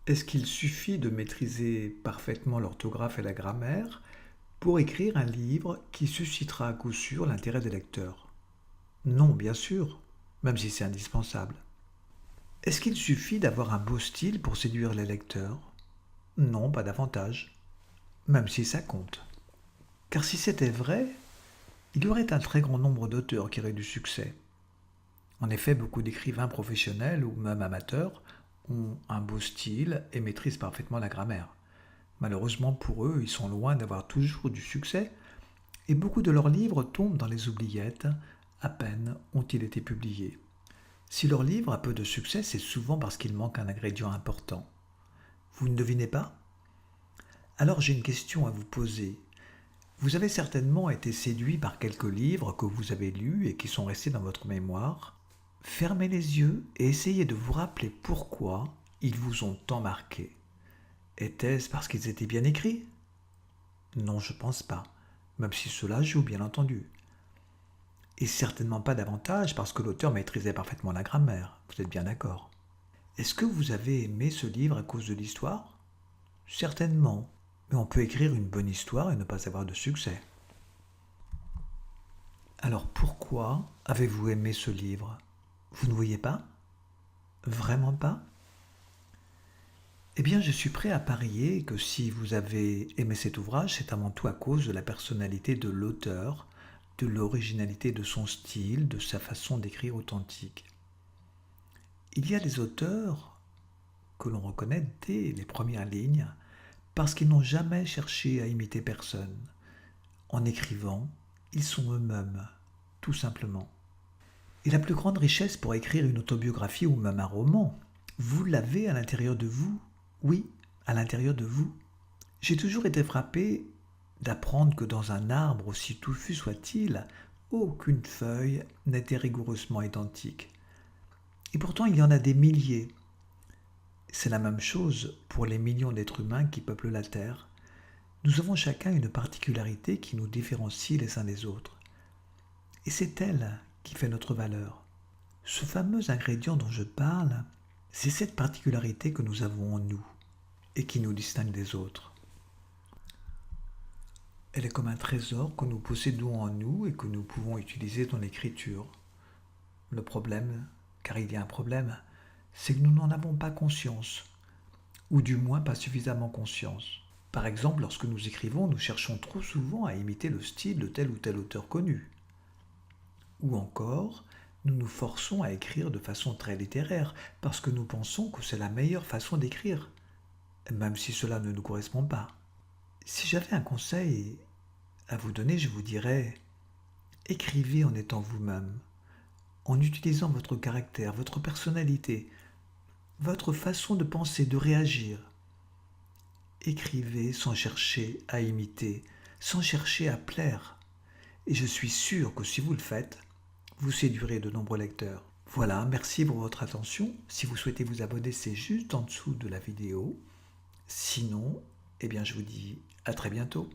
Est-ce qu'il suffit de maîtriser parfaitement l'orthographe et la grammaire pour écrire un livre qui suscitera à coup sûr l'intérêt des lecteurs? Non, bien sûr, même si c'est indispensable. Est-ce qu'il suffit d'avoir un beau style pour séduire les lecteurs? Non, pas davantage, même si ça compte. Car si c'était vrai, il y aurait un très grand nombre d'auteurs qui auraient du succès. En effet, beaucoup d'écrivains professionnels ou même amateurs ont un beau style et maîtrisent parfaitement la grammaire. Malheureusement pour eux, ils sont loin d'avoir toujours du succès et beaucoup de leurs livres tombent dans les oubliettes à peine ont-ils été publiés. Si leur livre a peu de succès, c'est souvent parce qu'il manque un ingrédient important. Vous ne devinez pas? Alors j'ai une question à vous poser. Vous avez certainement été séduit par quelques livres que vous avez lus et qui sont restés dans votre mémoire. Fermez les yeux et essayez de vous rappeler pourquoi ils vous ont tant marqué. Était-ce parce qu'ils étaient bien écrits? Non, je pense pas, même si cela joue bien entendu. Et certainement pas davantage parce que l'auteur maîtrisait parfaitement la grammaire, vous êtes bien d'accord. Est-ce que vous avez aimé ce livre à cause de l'histoire? Certainement, mais on peut écrire une bonne histoire et ne pas avoir de succès. Alors pourquoi avez-vous aimé ce livre? Vous ne voyez pas? Vraiment pas? Eh bien, je suis prêt à parier que si vous avez aimé cet ouvrage, c'est avant tout à cause de la personnalité de l'auteur, de l'originalité de son style, de sa façon d'écrire authentique. Il y a des auteurs que l'on reconnaît dès les premières lignes parce qu'ils n'ont jamais cherché à imiter personne. En écrivant, ils sont eux-mêmes, tout simplement. Et la plus grande richesse pour écrire une autobiographie ou même un roman, vous l'avez à l'intérieur de vous. Oui, à l'intérieur de vous. J'ai toujours été frappé d'apprendre que dans un arbre, aussi touffu soit-il, aucune feuille n'était rigoureusement identique. Et pourtant, il y en a des milliers. C'est la même chose pour les millions d'êtres humains qui peuplent la Terre. Nous avons chacun une particularité qui nous différencie les uns des autres. Et c'est elle qui fait notre valeur. Ce fameux ingrédient dont je parle, c'est cette particularité que nous avons en nous et qui nous distingue des autres. Elle est comme un trésor que nous possédons en nous et que nous pouvons utiliser dans l'écriture. Le problème, car il y a un problème, c'est que nous n'en avons pas conscience, ou du moins pas suffisamment conscience. Par exemple, lorsque nous écrivons, nous cherchons trop souvent à imiter le style de tel ou tel auteur connu. Ou encore, nous nous forçons à écrire de façon très littéraire parce que nous pensons que c'est la meilleure façon d'écrire, même si cela ne nous correspond pas. Si j'avais un conseil à vous donner, je vous dirais, écrivez en étant vous-même, en utilisant votre caractère, votre personnalité, votre façon de penser, de réagir. Écrivez sans chercher à imiter, sans chercher à plaire. Et je suis sûr que si vous le faites, vous séduirez de nombreux lecteurs. Voilà, merci pour votre attention. Si vous souhaitez vous abonner, c'est juste en dessous de la vidéo. Sinon, eh bien je vous dis à très bientôt.